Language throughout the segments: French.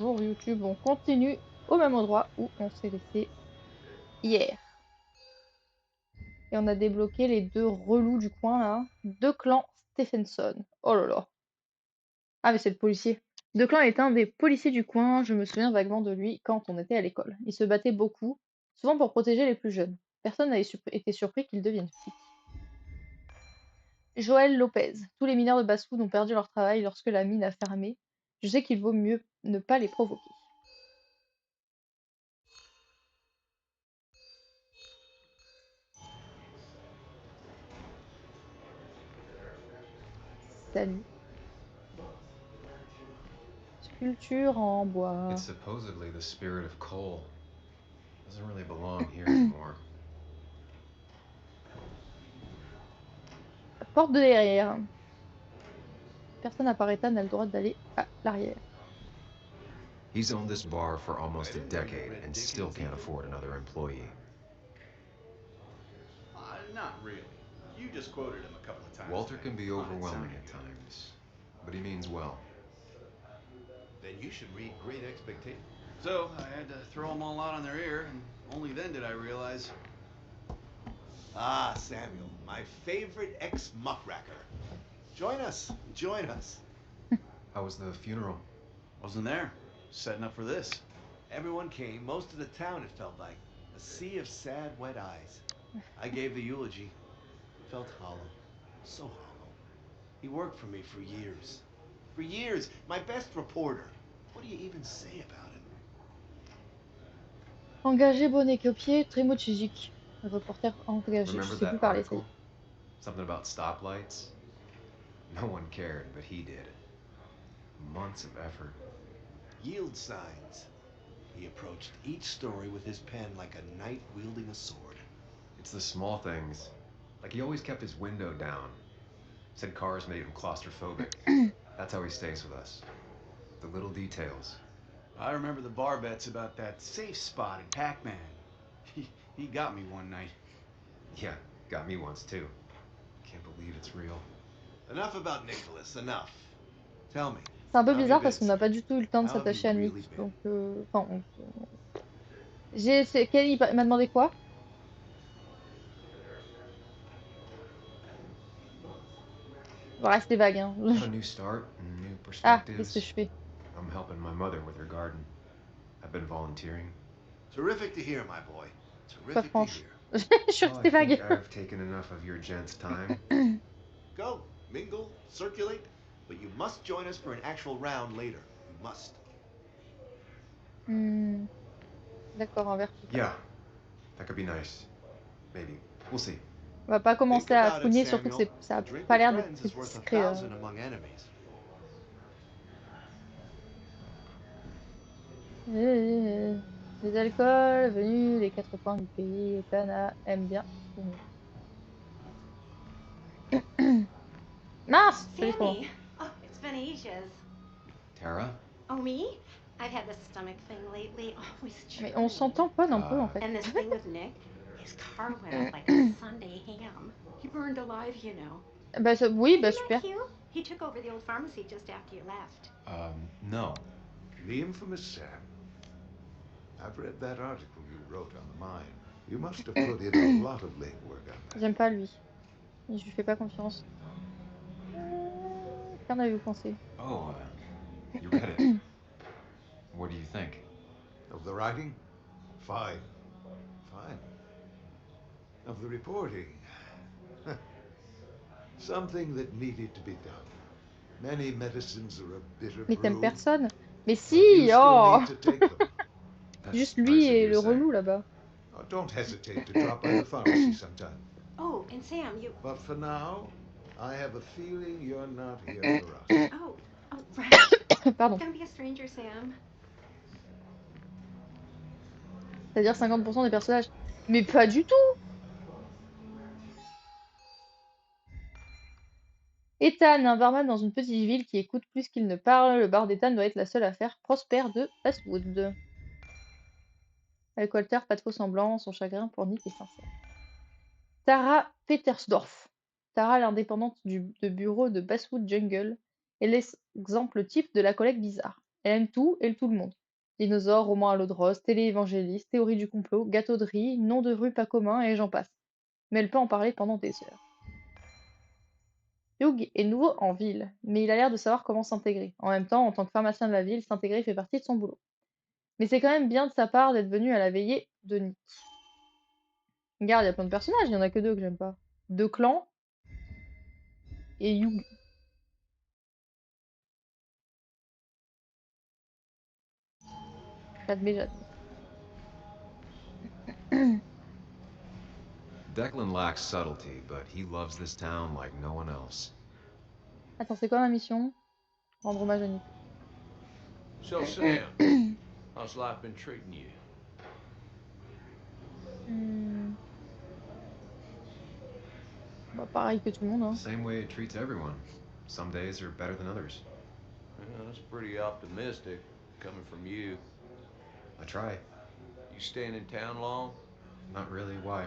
Bonjour YouTube, on continue au même endroit où on s'est laissé hier. Et on a débloqué les deux relous du coin là. Deux clans Stephenson. Oh là là. Ah mais c'est le policier. Deux clans est un des policiers du coin, je me souviens vaguement de lui quand on était à l'école. Il se battait beaucoup, souvent pour protéger les plus jeunes. Personne n'avait été surpris qu'il devienne flic. Joël Lopez. Tous les mineurs de basse-food ont perdu leur travail lorsque la mine a fermé. Je sais qu'il vaut mieux ne pas les provoquer. Salut. Sculpture en bois. It's supposedly the spirit of coal. Doesn't really belong here anymore. La porte de derrière. Personne à part Ethan n'a le droit d'aller à l'arrière. He's owned this bar for almost a decade and still can't afford another employee. Not really. You just quoted him a couple of times. Walter can be overwhelming at times, but he means well. Then you should read Great Expectations. So I had to throw them all out on their ear, and only then did I realize. Ah, Samuel, my favorite ex-muckracker. Join us. Join us. How was the funeral? Wasn't there. Setting up for this. Everyone came, most of the town, it felt like. A sea of sad, wet eyes. I gave the eulogy. Felt hollow. So hollow. He worked for me for years. For years, my best reporter. What do you even say about him? Engagé, bonnet, copier, trémo physique. Reporter engagé. Je Remember sais plus that parler, ça y article? Something about stoplights? No one cared, but he did. Months of effort. Yield signs. He approached each story with his pen like a knight wielding a sword. It's the small things. Like he always kept his window down. Said cars made him claustrophobic. That's how he stays with us. The little details. I remember the bar bets about that safe spot in Pac-Man. He got me one night. Yeah, got me once too. Can't believe it's real. Enough about Nicholas, enough. Tell me. C'est un peu bizarre parce qu'on n'a pas du tout eu le temps de s'attacher à Nick. Donc, enfin, Kelly m'a demandé quoi? On va rester vague, hein. A new start, new Ah, qu'est-ce que perspectives. je fais? I'm helping my mother with her garden. I've been volunteering. Terrific to hear, my boy. Pas Terrific to franche. hear. Je suis Well, restée I think vague. I've taken enough of your gents' time. Go, mingle, circulate, but you must join us for an actual round later. You must. D'accord, un vertical. Yeah, that could be nice. Maybe. We'll see. On va pas commencer Think à about it, fouiner, surtout que Samuel. ça a A drink pas with l'air d'être friends très is worth discret. 1,000 among enemies. Les alcools venus des quatre coins du pays, Ethan aime bien fumer. Mince! Sammy! Oh, it's been ages. Tara? Oh, me? I've had this stomach thing lately. Always Mais on s'entend pas un peu en fait. And this thing with Nick, his car went up like a Sunday ham. He burned alive, you know. Bah, oui, bah Isn't super. that cute? He took over the old pharmacy just after you left. No. The infamous Sam. I've read that article you wrote on the mine. You must have put in a lot of legwork on that. J'aime pas lui. Je lui fais pas confiance. Qu'en avez-vous pensé? Oh, you read it. What do you think? Of the writing? Fine. Fine. Of the reporting? Something that needed to be done. Many medicines are a bitter Mais t'aimes brew. personne? Mais But si! you still Oh! need to take them. That's Juste nice lui of et you le to say. relou là-bas. Oh, don't hesitate to drop by the pharmacy sometime. Oh, and Sam, you... But for now, I have a feeling you're not here for us. Oh, right. Pardon. Don't be a stranger, Sam. C'est-à-dire 50% des personnages. Mais pas du tout! Ethan, un barman dans une petite ville qui écoute plus qu'il ne parle. Le bar d'Ethan doit être la seule affaire prospère de fast-food. Alcoolter, pas de faux semblants, son chagrin pour Nick est sincère. Tara Petersdorf. Tara, l'indépendante de bureau de Basswood Jungle, est l'exemple type de la collègue bizarre. Elle aime tout et tout le monde. Dinosaures, romans à l'eau de rose, télé-évangéliste, théorie du complot, gâteau de riz, nom de rue pas commun et j'en passe. Mais elle peut en parler pendant des heures. Hugh est nouveau en ville, mais il a l'air de savoir comment s'intégrer. En même temps, en tant que pharmacien de la ville, s'intégrer fait partie de son boulot. Mais c'est quand même bien de sa part d'être venu à la veillée de Nick. Regarde, il y a plein de personnages, il y en a que deux que j'aime pas. Deux clans et Hugh. J'admets. Declan lacks subtlety, but he loves this town like no one else. Attends, c'est quoi ma mission? Rendre hommage à Nick. So, Sam, how's life been treating you? Bah, pareil que tout le monde, hein. Same way it treats everyone. Some days are better than others. Well, that's pretty optimistic, coming from you. I try. You staying in town long? Not really. Why?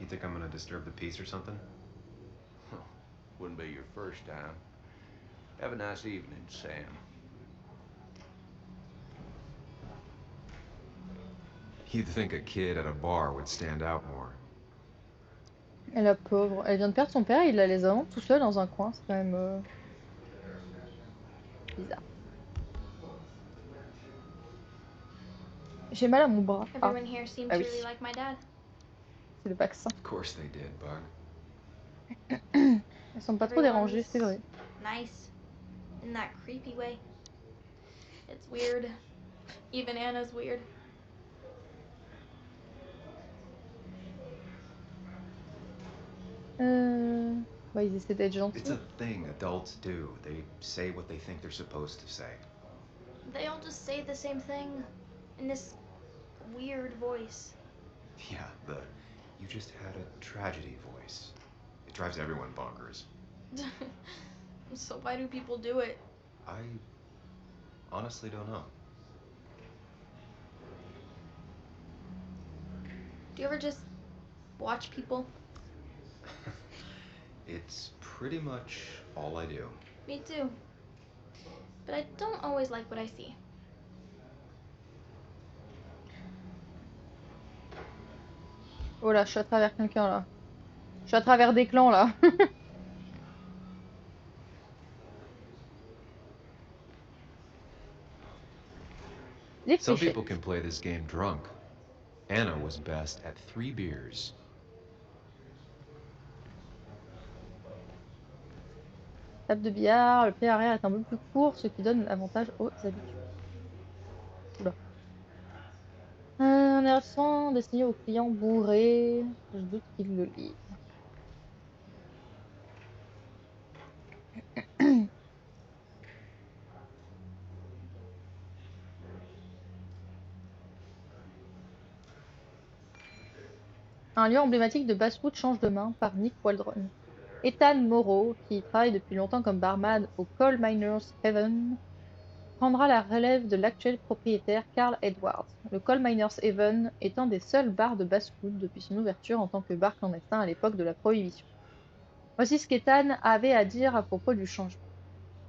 You think I'm gonna disturb the peace or something? Wouldn't be your first time. Have a nice evening, Sam. You'd think a kid at a bar would stand out more. Et la pauvre, elle vient de perdre son père, il la laisse vraiment tout seul dans un coin, c'est quand même bizarre. J'ai mal à mon bras. Ah, Everyone here seems ah to oui, really like my dad. c'est le vaccin. Of course they did, Bug. Elles sont pas trop dérangées, c'est vrai. Nice. In that creepy way. It's weird. Even Anna's weird. Bah, ils essaient d'être It's gentils. a thing adults do. They say what they think they're supposed to say. They all just say the same thing in this weird voice. Yeah, you just had a tragedy voice. It drives everyone bonkers. So why do people do it? I honestly don't know. Do you ever just watch people? It's pretty much all I do. Me too. But I don't always like what I see. Oh là, je suis à travers quelqu'un là. Je suis à travers des clans là. Les Some fléchettes. people can play this game drunk. Anna was best at 3 beers. Table de billard, le pied arrière est un peu plus court, ce qui donne avantage aux habitués. Oula. Un accent destiné aux clients bourrés. Je doute qu'ils le lisent. Un lieu emblématique de Basswood change de main par Nick Waldron. Ethan Morrow, qui travaille depuis longtemps comme barman au Coal Miners Haven, prendra la relève de l'actuel propriétaire Carl Edwards. Le Coal Miners Haven est un des seuls bars de Basswood depuis son ouverture en tant que bar clandestin à l'époque de la Prohibition. Voici ce qu'Ethan avait à dire à propos du changement.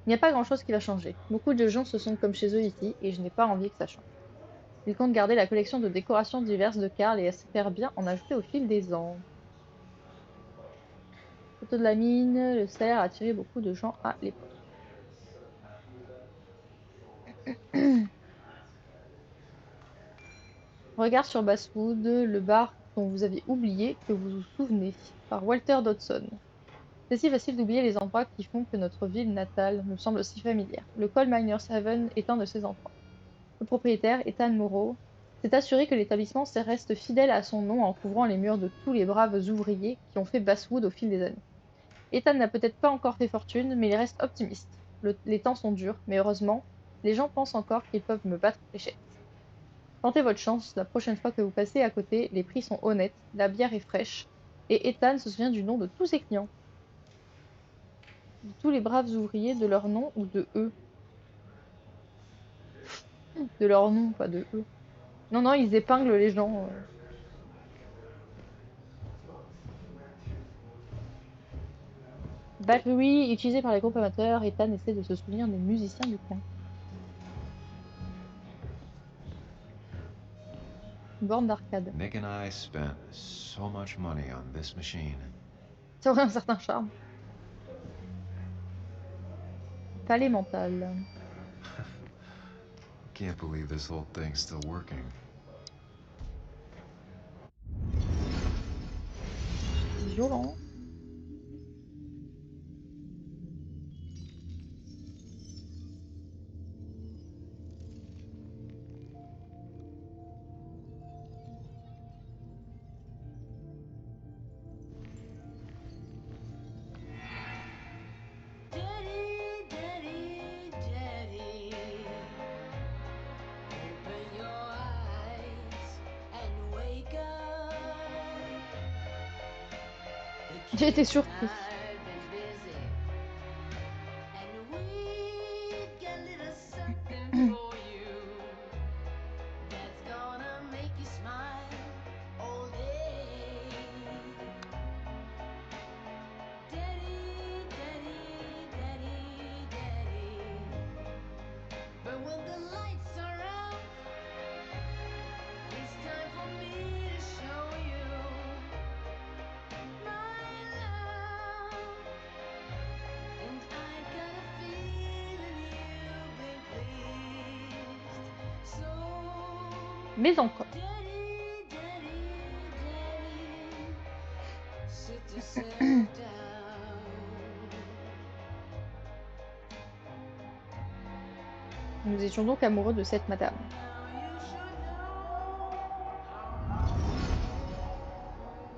Il n'y a pas grand-chose qui va changer. Beaucoup de gens se sentent comme chez eux ici et je n'ai pas envie que ça change. Il compte garder la collection de décorations diverses de Carl et espère bien en ajouter au fil des ans. Photo de la mine, le salaire a attiré beaucoup de gens à l'époque. Regard sur Basswood, le bar dont vous aviez oublié que vous vous souvenez, par Walter Dodson. C'est si facile d'oublier les endroits qui font que notre ville natale me semble si familière. Le Coal Miners Haven est un de ces endroits. Le propriétaire, Ethan Morrow, s'est assuré que l'établissement reste fidèle à son nom en couvrant les murs de tous les braves ouvriers qui ont fait Basswood au fil des années. Ethan n'a peut-être pas encore fait fortune, mais il reste optimiste. Les temps sont durs, mais heureusement, les gens pensent encore qu'ils peuvent me battre fléchette. Tentez votre chance, la prochaine fois que vous passez à côté, les prix sont honnêtes, la bière est fraîche, et Ethan se souvient du nom de tous ses clients. De tous les braves ouvriers, de leur nom ou de eux. De leur nom, pas de eux. Non, non, ils épinglent les gens. Battery utilisé par les groupes amateurs, Ethan essaie de se souvenir des musiciens du coin. Une borne d'arcade. Nick and I spent so much money on this machine. Ça aurait un certain charme. Palais mental. Can't believe this whole thing's still working. Violent. J'ai été surpris. Mais encore. Nous étions donc amoureux de cette madame.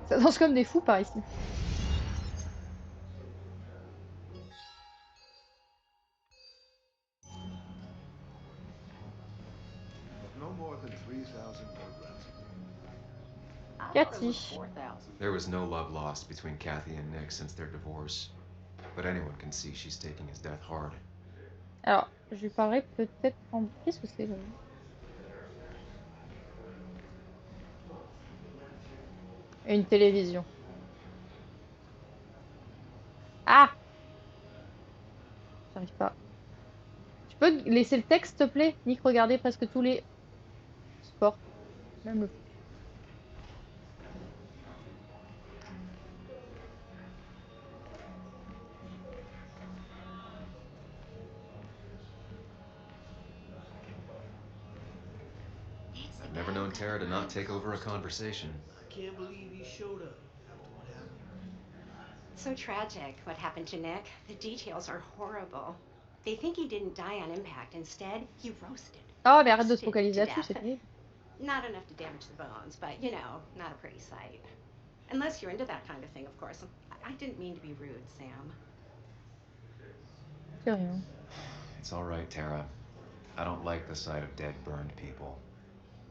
Ça danse comme des fous par ici. No more than 3,000 milligrams. Cathy. There was no love lost between Kathy and Nick since their divorce. But anyone can see she's taking his death hard. Alors, je lui parlerai peut-être en... Qu'est-ce que c'est là? Une télévision. Ah! J'arrive pas. Tu peux laisser le texte, s'il te plaît? Nick, regardez presque tous les sports. Même le... I've never known Tara to not take over a conversation. I can't believe he showed up after what happened. So tragic, what happened to Nick. The details are horrible. They think he didn't die on impact. Instead, he roasted. Oh, mais arrête de te Roasted focaliser to là-dessus, death. c'est terrible. Not enough to damage the bones, but, you know, not a pretty sight. Unless you're into that kind of thing, of course. I didn't mean to be rude, Sam. C'est rien. It's all right, Tara. I don't like the sight of dead, burned people.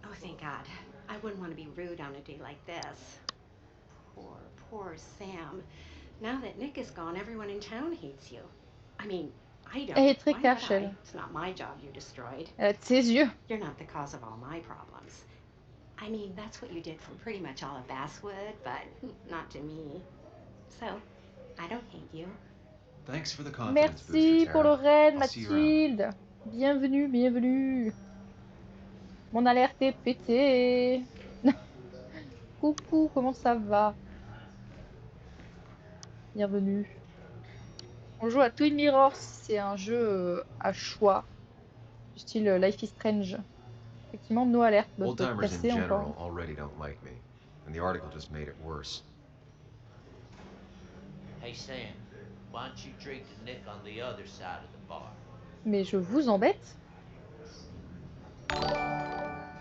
Oh, thank God. I wouldn't want to be rude on a day like this. Poor Sam. Now that Nick is gone, everyone in town hates you. I mean, I don't. Elle est très Why would cash, I? elle. It's not my job you destroyed. Elle a de ses yeux. You're not the cause of all my problems. I mean, that's what you did for pretty much all of Basswood, but not to me. So, I don't hate you. Thanks for the confidence Merci booster, pour le Tara. raid, I'll see you around. Mathilde. Bienvenue, bienvenue. Mon alerte est pétée. Coucou, comment ça va? Bienvenue. On joue à Twin Mirrors, c'est un jeu à choix, du style Life is Strange. Effectivement, nos alertes doivent être Old-timers in cassées general encore. already don't like me, and the article just made it worse. Hey Sam, why don't you drink to Nick on the other side of the bar? Mais je vous embête.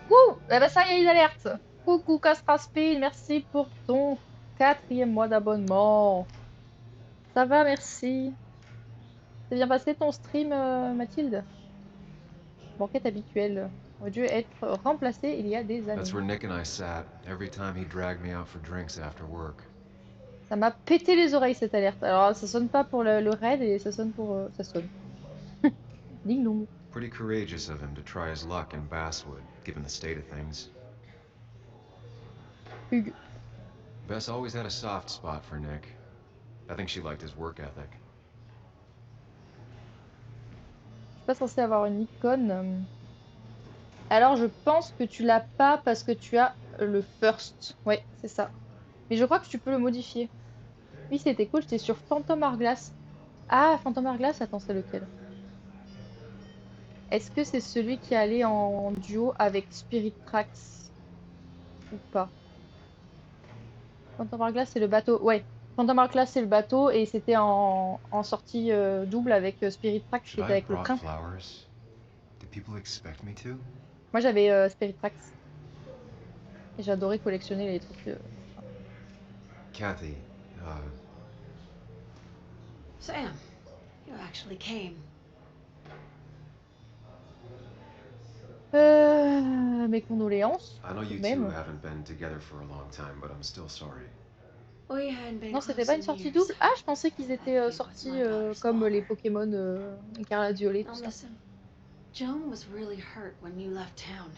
Ouh, eh ben ça y est, une alerte. Coucou Castraspil, merci pour ton 4e mois d'abonnement. Ça va, merci. C'est bien passé ton stream, Mathilde? Banquette habituelle. Aurait dû être remplacé il y a des années. That's where Nick and I sat every time he dragged me out for drinks after work. Ça m'a pété les oreilles cette alerte. Alors ça sonne pas pour le raid et ça sonne pour... ça sonne. Ding dong. Pretty courageous of him to try his luck in Basswood, given the state of things. Hugues. Bess always had a soft spot for Nick. I think she liked his work ethic. Je suis pas censée avoir une icône. Alors je pense que tu l'as pas parce que tu as le first. Ouais, c'est ça. Mais je crois que tu peux le modifier. Oui, c'était cool, j'étais sur Phantom Hourglass. Ah, Phantom Hourglass, attends, c'est lequel? Est-ce que c'est celui qui allait en duo avec Spirit Tracks ou pas? Phantom Hourglass, c'est le bateau. Ouais, Phantom Hourglass, c'est le bateau et c'était en sortie double avec Spirit Tracks qui Should I était have avec le brought train. flowers? Did people expect me to? Moi, j'avais Spirit Tracks et j'adorais collectionner les trucs. Kathy, Sam, you actually came. Mes condoléances, I know tout you de two même. haven't been together for a long time, but I'm still sorry. We hadn't been Non, c'était close pas une in sortie years. double. Ah, je pensais qu'ils étaient But he was sortis my daughter's comme les father. Pokémon Écarlate Violet, tout Now ça. listen, Joan was really hurt when you left town.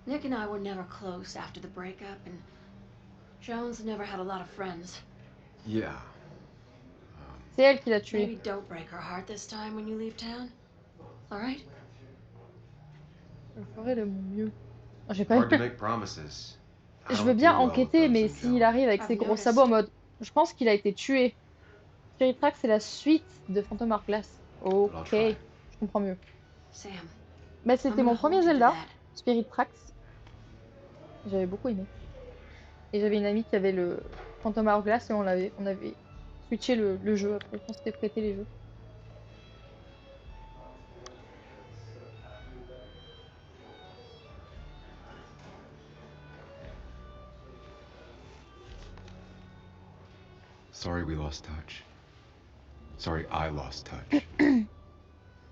Nick and I were never close after the breakup, and Joan's never had a lot of friends. Yeah. C'est elle qui l'a tué. Maybe don't break her heart this time when you leave town. All right? Je ferai de mon mieux. Oh, j'ai pas Hard to make promises. I Je veux don't bien do well with enquêter, bugs mais and s'il Joan. arrive avec I've ses gros noticed. sabots en mode. Je pense qu'il a été tué. Spirit Tracks, c'est la suite de Phantom Hourglass. But I'll Ok, try. je comprends mieux. Sam, Bah, I'm c'était gonna mon premier hold you to Zelda, that. Spirit Tracks. J'avais beaucoup aimé. Et j'avais une amie qui avait le Phantom Hourglass et on avait switché le jeu après. On s'était prêté les jeux. Sorry we lost touch. Sorry I lost touch. J'ai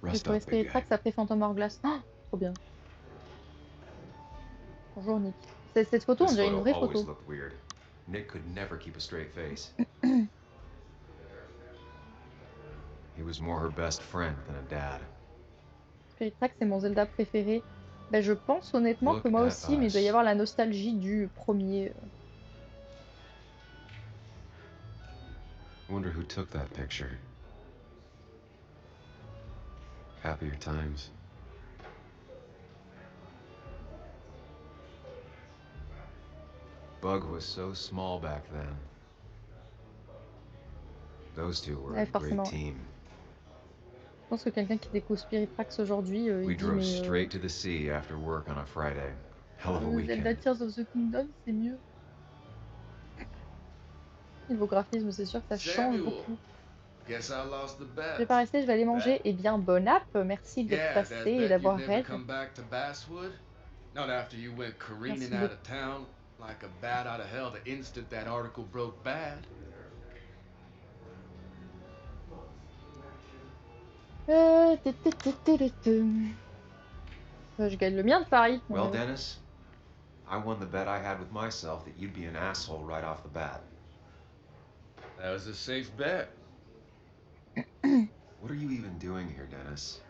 Rest trouvé up, Spirit big guy. Tracks après Phantom Hourglass. Oh, trop bien. Bonjour Nick. Cette photo, on This dirait une photo vraie always photo. looked weird. Nick could never keep a straight face. He was more her best friend than a dad. Spirit Tracks, c'est mon Zelda préféré. Bah, je pense honnêtement que Look moi at aussi, mais il doit y us. avoir la nostalgie du premier. Wonder who took that picture. Happier times. Bug was so small back then. Those two were Ouais, a great forcément. team. Je pense que quelqu'un qui découvre Spirit Tracks aujourd'hui, il We dit drove mais straight to the sea after work on a Friday. Hell of a Zelda weekend. Tears of the Kingdom, c'est mieux. Niveau graphisme, c'est sûr que ça change Samuel, beaucoup. guess I lost the Je vais bet. pas rester, je vais aller manger. Eh bien, bonne app. Merci d'être Yeah, passé that et bet you'd d'avoir never raid. come back to Basswood? Not after you went careening Merci out of town like a bat out of hell the instant that article broke bad. Je gagne le mien de Paris. Well, Dennis, I won the bet I had with myself that you'd be an asshole right off the bat. That was a safe bet. What are you even doing here, Dennis?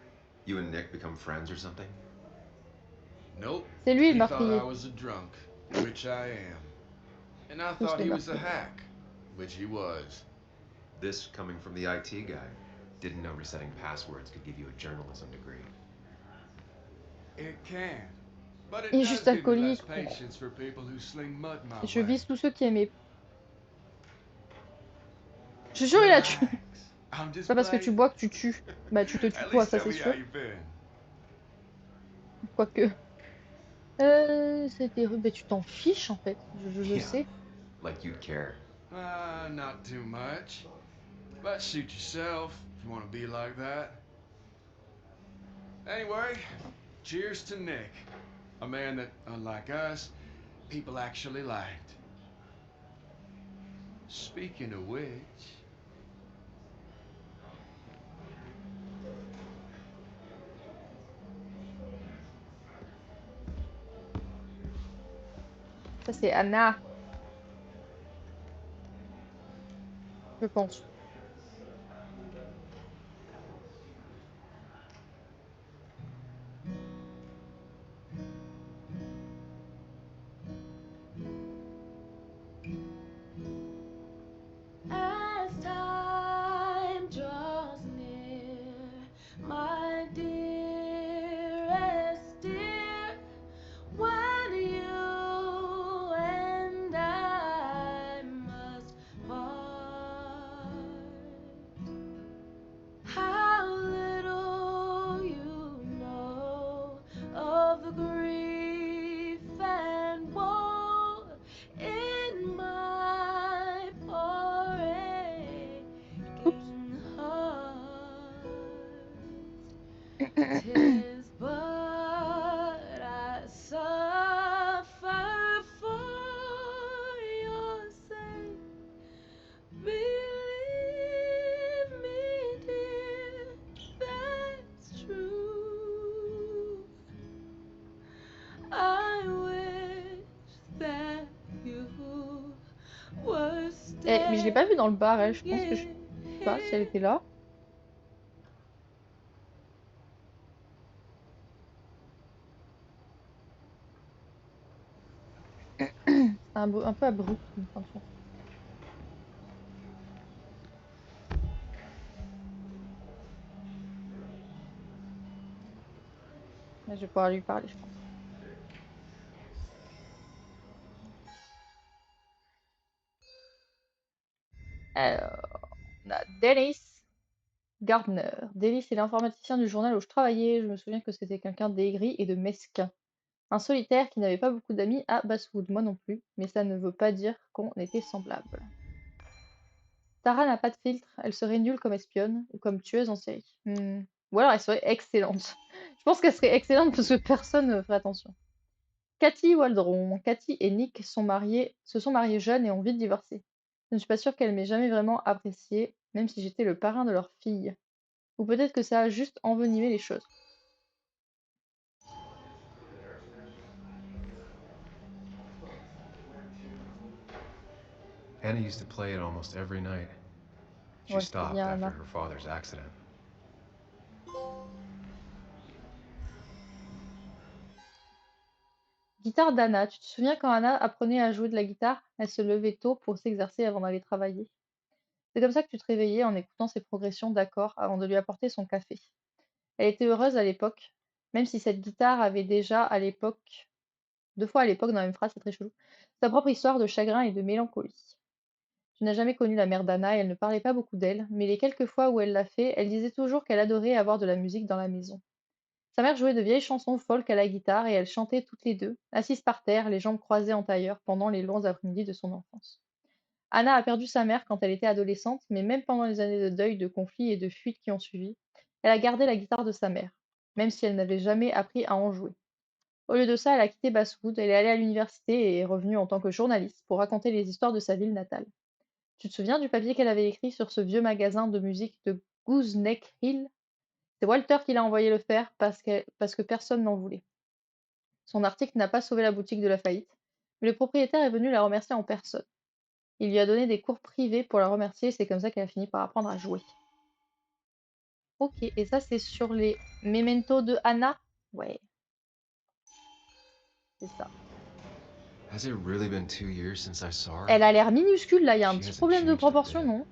You and Nick become friends or something? Nope. C'est lui le He thought I meurtrier. was a drunk, which I am. And I Who's thought the he was a meurtrier? hack, which he was. This coming from the IT guy. Didn't know resetting passwords could give you a journalism degree. It can. But it Il est does juste give me less alcoolique. patience for people who sling mud my Je way. vise tous ceux qui aimaient. Je te jure, il a tué. Relax. I'm just C'est pas parce que tu playing. bois que tu tues. Bah, tu te tues At toi, least ça tell c'est me sûr. how you been. Quoique. C'était. Bah, tu t'en fiches en fait. Je Yeah. sais. Like you'd care. Not too much. But suit yourself if you want to be like that. Anyway, cheers to Nick. A man that, unlike us, people actually liked. Speaking of which... Ça c'est Anna. Je pense. As time draws near, my dearest dear, when you grief and woe in my poor aching heart. 'Tis but I suffer for your sake. Believe me, dear, that's true. I wish that you were Mais je l'ai pas vue dans le bar, elle. Je pense que je sais pas si elle staying était là. C'est un peu abrupt comme fin de chanson. Mais je vais pouvoir lui parler, je pense. Alors, on a Dennis Gardner. Dennis est l'informaticien du journal où je travaillais. Je me souviens que c'était quelqu'un d'aigri et de mesquin. Un solitaire qui n'avait pas beaucoup d'amis à Basswood, moi non plus, mais ça ne veut pas dire qu'on était semblables. Tara n'a pas de filtre, elle serait nulle comme espionne ou comme tueuse en série. Ou alors elle serait excellente. Je pense qu'elle serait excellente parce que personne ne ferait attention. Cathy Waldron. Cathy et Nick se sont mariés jeunes et ont vite divorcé. Je ne suis pas sûre qu'elle m'ait jamais vraiment appréciée, même si j'étais le parrain de leur fille. Ou peut-être que ça a juste envenimé les choses. Anna used to play it almost every night. She Ouais, c'est stopped bien after Anna. her father's accident. Guitare d'Anna. Tu te souviens quand Anna apprenait à jouer de la guitare, elle se levait tôt pour s'exercer avant d'aller travailler. C'est comme ça que tu te réveillais en écoutant ses progressions d'accords avant de lui apporter son café. Elle était heureuse à l'époque, même si cette guitare avait déjà à l'époque, deux fois à l'époque dans la même phrase, c'est très chelou, sa propre histoire de chagrin et de mélancolie. Tu n'as jamais connu la mère d'Anna et elle ne parlait pas beaucoup d'elle, mais les quelques fois où elle l'a fait, elle disait toujours qu'elle adorait avoir de la musique dans la maison. Sa mère jouait de vieilles chansons folk à la guitare et elles chantaient toutes les deux, assises par terre, les jambes croisées en tailleur, pendant les longs après-midi de son enfance. Anna a perdu sa mère quand elle était adolescente, mais même pendant les années de deuil, de conflits et de fuites qui ont suivi, elle a gardé la guitare de sa mère, même si elle n'avait jamais appris à en jouer. Au lieu de ça, elle a quitté Basswood, elle est allée à l'université et est revenue en tant que journaliste pour raconter les histoires de sa ville natale. Tu te souviens du papier qu'elle avait écrit sur ce vieux magasin de musique de Gooseneck Hill? C'est Walter qui l'a envoyé le faire parce que personne n'en voulait. Son article n'a pas sauvé la boutique de la faillite, mais le propriétaire est venu la remercier en personne. Il lui a donné des cours privés pour la remercier et c'est comme ça qu'elle a fini par apprendre à jouer. Ok, et ça c'est sur les mementos de Anna? Ouais, c'est ça. Has it really been 2 years since I saw her? Elle a l'air minuscule là, il y a un She petit hasn't problème de changed a proportion, bit. non?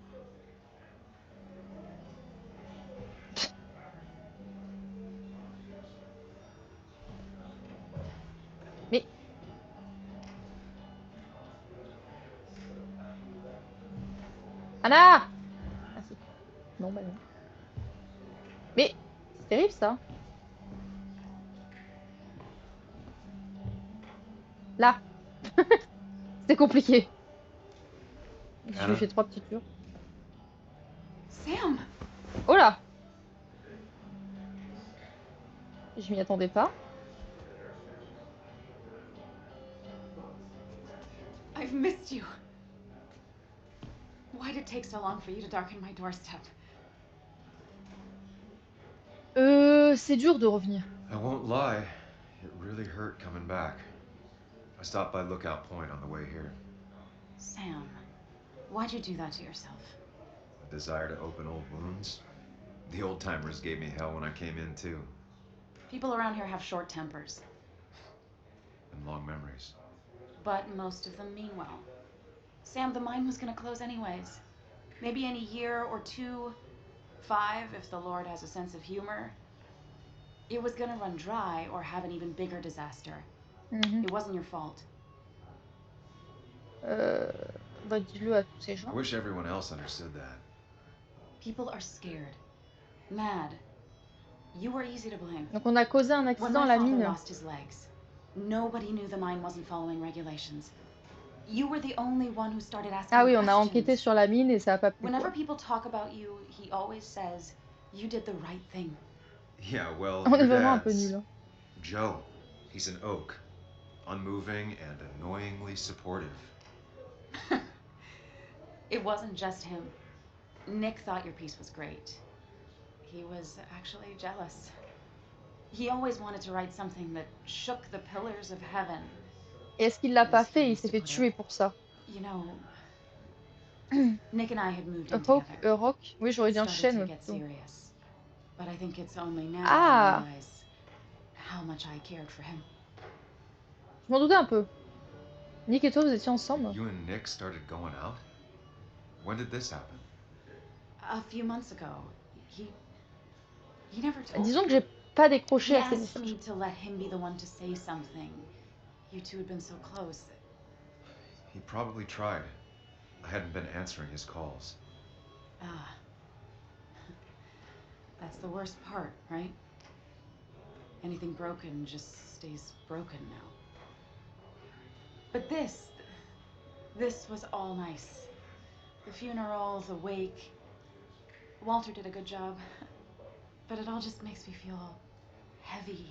Mais... Anna! Merci. Non, bah non. Mais c'est terrible ça. Là. C'est compliqué. Je lui Anna? fais 3 petits tours. Sam! Oh là! Je m'y attendais pas. I've missed you. Why did it take so long for you to darken my doorstep? C'est dur de revenir. I won't lie, it really hurt coming back. I stopped by Lookout Point on the way here. Sam, why'd you do that to yourself? A desire to open old wounds. The old timers gave me hell when I came in too. People around here have short tempers, And long memories. but most of them mean well. Sam, the mine was gonna close anyways. Maybe in a year or 2, 5, if the Lord has a sense of humor. It was gonna run dry or have an even bigger disaster. It wasn't your fault. Bah dis-le à tous ces I gens. wish everyone else understood that. People are scared, mad, You were easy to blame. Donc on a causé un When accident à my la father mine. lost his legs, nobody knew the mine wasn't following regulations. You were the only one who started asking Ah oui, on a questions. enquêté sur la mine et ça a pas plu, Whenever quoi. people talk about you, he always says, you did the right thing. Yeah, well, On est your vraiment un peu dad's nuls. Hein. Joe. He's an oak. Unmoving and annoyingly supportive. It wasn't just him. Nick thought your piece was great. He was actually jealous. He always wanted to write something that shook the pillars of heaven. Et est-ce qu'il l'a pas fait? Il s'est fait tuer pour ça. You know, Nick and I had moved in Rock, together. rock. Oui, j'aurais dit un Started chêne to get plutôt. serious. But I think it's only now Ah! I realize how much I cared for him. Je m'en doutais un peu. Nick et toi, vous étiez ensemble? You and Nick started going out? When did this happen? A few months ago, he never told Disons que me. j'ai pas décroché He à ces asked messages. me to let him be the one to say something. You two had been so close. He probably tried. I hadn't been answering his calls. Ah. That's the worst part, right? Anything broken just stays broken now. But this was all nice. The funeral, the wake. Walter did a good job. But it all just makes me feel heavy.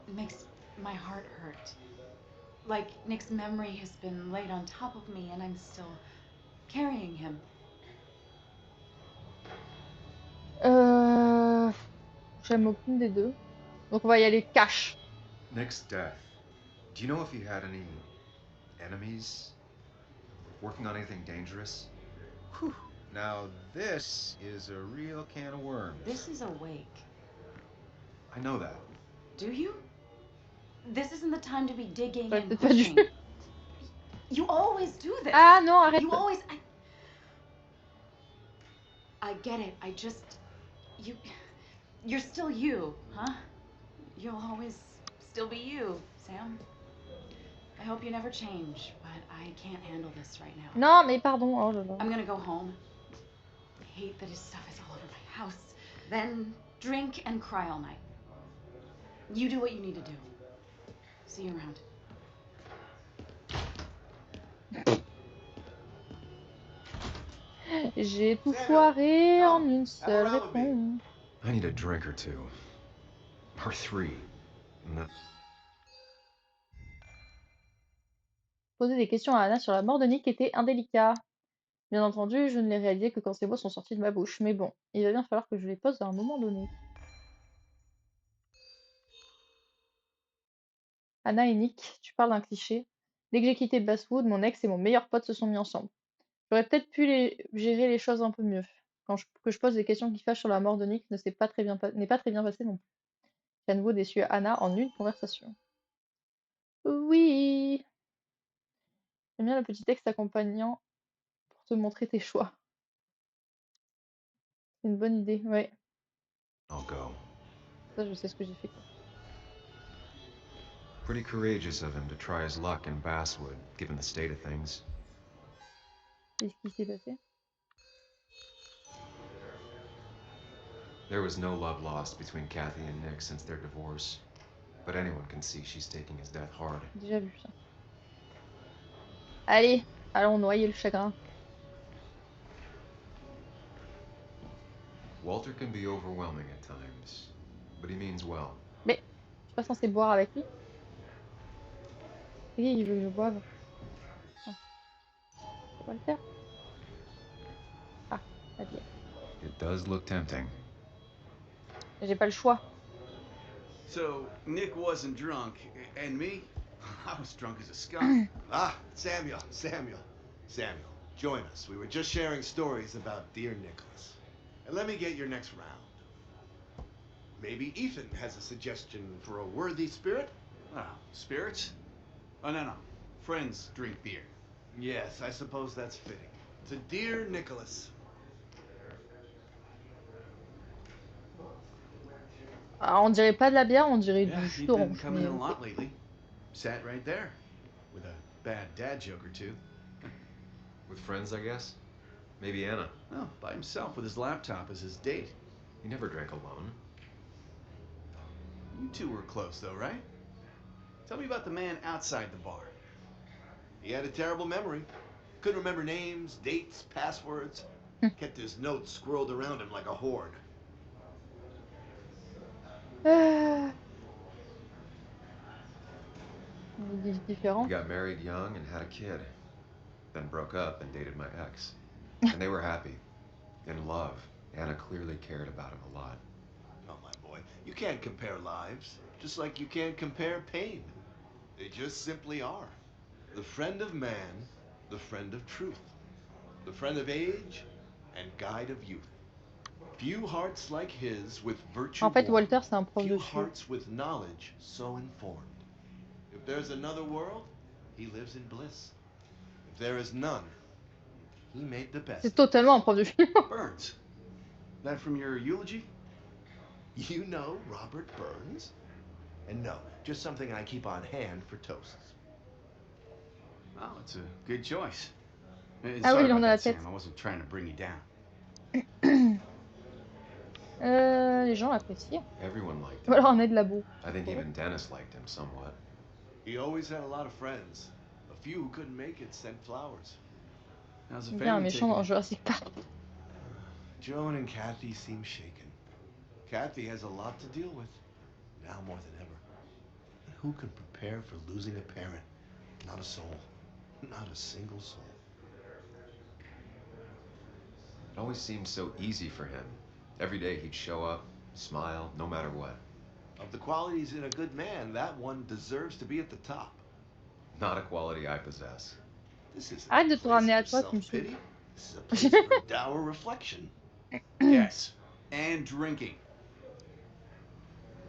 It makes my heart hurt. Like Nick's memory has been laid on top of me and I'm still carrying him. J'aime aucune des deux. Donc on va y aller cash. Nick's death. Do you know if he had any enemies? Working on anything dangerous? Whew. Now this is a real can of worms. This is a wake. I know that. Do you? This isn't the time to be digging J'aurais and peut-être pas dû. pushing. You always do this. Ah non, arrête. You always. I get it. I just. You're still you, huh? You'll always still be you, Sam. I hope you never change, but I can't handle this right now. Non, mais pardon. Oh là là. I'm gonna go home. I hate that his stuff is all over my house. Then drink and cry all night. You do what you need to do. See you around. J'ai tout foiré en une seule réponse. I need a drink or two. Or three. And then... Poser des questions à Anna sur la mort de Nick était indélicat. Bien entendu, je ne l'ai réalisé que quand ces mots sont sortis de ma bouche. Mais bon, il va bien falloir que je les pose à un moment donné. Anna et Nick, tu parles d'un cliché. Dès que j'ai quitté Basswood, mon ex et mon meilleur pote se sont mis ensemble. J'aurais peut-être pu gérer les choses un peu mieux. Que je pose des questions qui fâchent sur la mort de Nick n'est pas très bien passé non plus. Kenwood essuie Anna en une conversation. Oui. J'aime bien le petit texte accompagnant pour te montrer tes choix. C'est une bonne idée, ouais. I'll go. Ça, je sais ce que j'ai fait. Quoi. Pretty courageous of him to try his luck in Basswood, given the state of things. Qu'est-ce qui s'est passé? There was no love lost between Kathy and Nick since their divorce. But anyone can see she's taking his death hard. Déjà vu ça. Allez, allons noyer le chagrin. Walter can be overwhelming at times, but he means well. Mais, je suis pas censée boire avec lui. Oui, il veut que je boive. Ah. On va le faire. Ah, la bière. It does look tempting. J'ai pas le choix. So, Nick wasn't drunk, and me? I was drunk as a skunk. Samuel, join us. We were just sharing stories about dear Nicholas. And let me get your next round. Maybe Ethan has a suggestion for a worthy spirit? Oh, spirits? Oh, no. Friends drink beer. Yes, I suppose that's fitting. To dear Nicholas. Ah, on dirait pas de la bière, on dirait Yeah, du jus he's been d'orange. coming in a Mais... lot lately. Sat right there, with a bad dad joke or two. With friends, I guess? Maybe Anna. Oh, by himself with his laptop as his date. He never drank alone. You two were close, though, right? Tell me about the man outside the bar. He had a terrible memory. Couldn't remember names, dates, passwords. Kept his notes scrolled around him like a hoard. Ils disent He différent. got married young and had a kid. Then broke up and dated my ex. And they were happy. In love. Anna clearly cared about him a lot. Oh, my boy, you can't compare lives, just like you can't compare pain. They just simply are. The friend of man, the friend of truth. The friend of age and guide of youth. Few hearts like his with virtue En fait, warm, Walter, c'est un prof de few philo. hearts with knowledge so informed. If there's another world, he lives in bliss. If there is none, he made the best. C'est totalement un prof de philo. Burns. That from your eulogy? You know Robert Burns? And no, just something I keep on hand for toasts. Oh, it's a good choice. Ah oui, Sorry il en about a la that, tête. Sam. I wasn't trying to bring you down. Les gens l'apprécient. Everyone liked Ou him. alors un aide labo. I think even Dennis liked him somewhat. He always had a lot of friends. A few who couldn't make it sent flowers. How's the Il y a un family méchant taking dans it? Jurassic Park. Joan and Kathy seem shaken. Kathy has a lot to deal with, now more than ever. And who can prepare for losing a parent? Not a soul. Not a single soul. It always seemed so easy for him. Every day he'd show up, smile, no matter what. Of the qualities in a good man, that one deserves to be at the top. Not a quality I possess. This isn't Arrête a de te place ramener à for toi, tu me self-pity. saoules. This is a place for dour reflection. Yes. And drinking.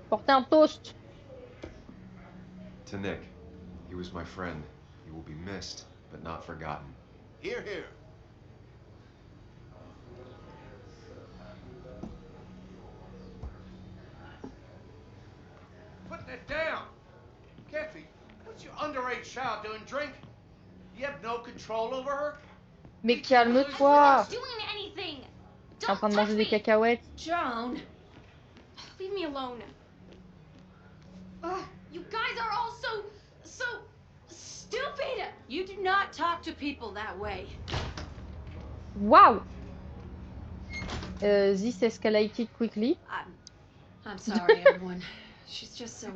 Porter un toast. To Nick, he was my friend. He will be missed, but not forgotten. Hear, hear. Putting it down. Kathy, what's your underage child doing drink? You have no control over her? Mais calme-toi. Doing anything. En train de manger des cacahuètes. Joan, leave me alone. Ugh, you guys are all so stupid. You do not talk to people that way. Waouh. This escalated quickly. I'm sorry, everyone. She's just so...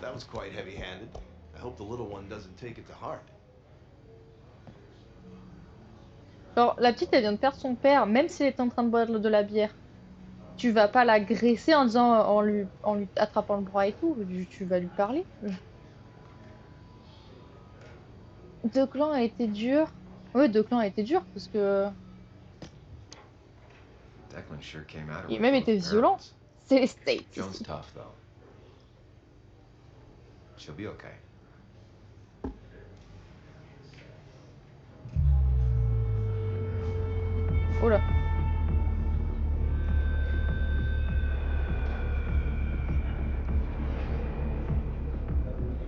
That was quite heavy-handed. I hope the little one doesn't take it to heart. Alors, la petite, elle vient de perdre son père, même si elle est en train de boire de la bière. Tu vas pas l'agresser en disant, en lui attrapant le bras et tout. Tu vas lui parler. Deux clans a été dur. Ouais, deux clans a été dur parce que Declan sure came at her il a with même both été violent. barrels. C'est les States. Joan's tough, though. She'll be okay. Oh là.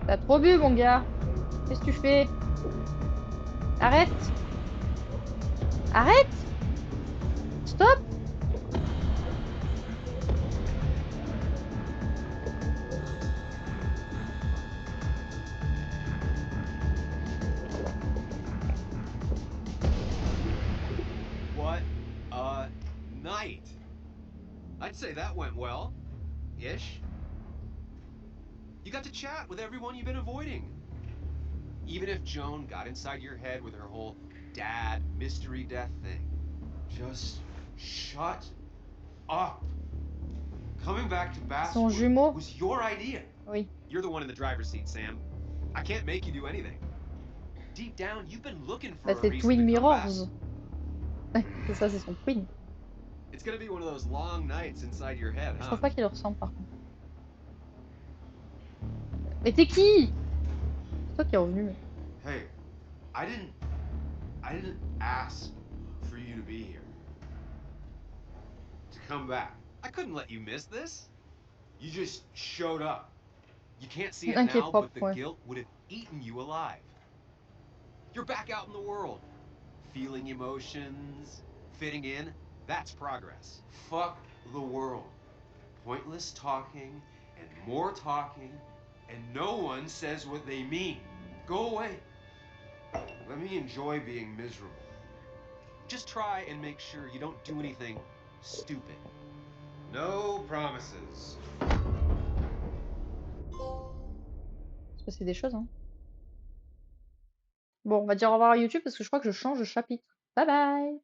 T'as trop bu, mon gars. Qu'est-ce que tu fais? Arrête. Arrête. Stop. What a night. I'd say that went well. Ish. You got to chat with everyone you've been avoiding. Even if Joan got inside your head with her whole dad mystery death thing. Just shut up. Coming back to Son Basswood jumeau. was your idea. Oui. You're the one in the driver's seat, Sam. I can't make you do anything. Deep down, you've been looking for Bah, a c'est reason Twin to come back. Mirrors. C'est ça, c'est son Twin. It's gonna be one of those long nights inside your head, Je huh? trouve pas qu'il le ressemble par contre. Mais t'es qui? C'est toi qui es revenu. Hey, I didn't ask for you to be here. To come back. I couldn't let you miss this. You just showed up. You can't see it Un qui est now, propre, but the ouais. guilt would have eaten you alive. You're back out in the world. Feeling emotions, fitting in, that's progress. Fuck the world. Pointless talking and more talking, and no one says what they mean. Go away. Let me enjoy being miserable. Just try and make sure you don't do anything stupid. No promises. Il se passait des choses, hein. Bon, on va dire au revoir à YouTube parce que je crois que je change de chapitre. Bye bye!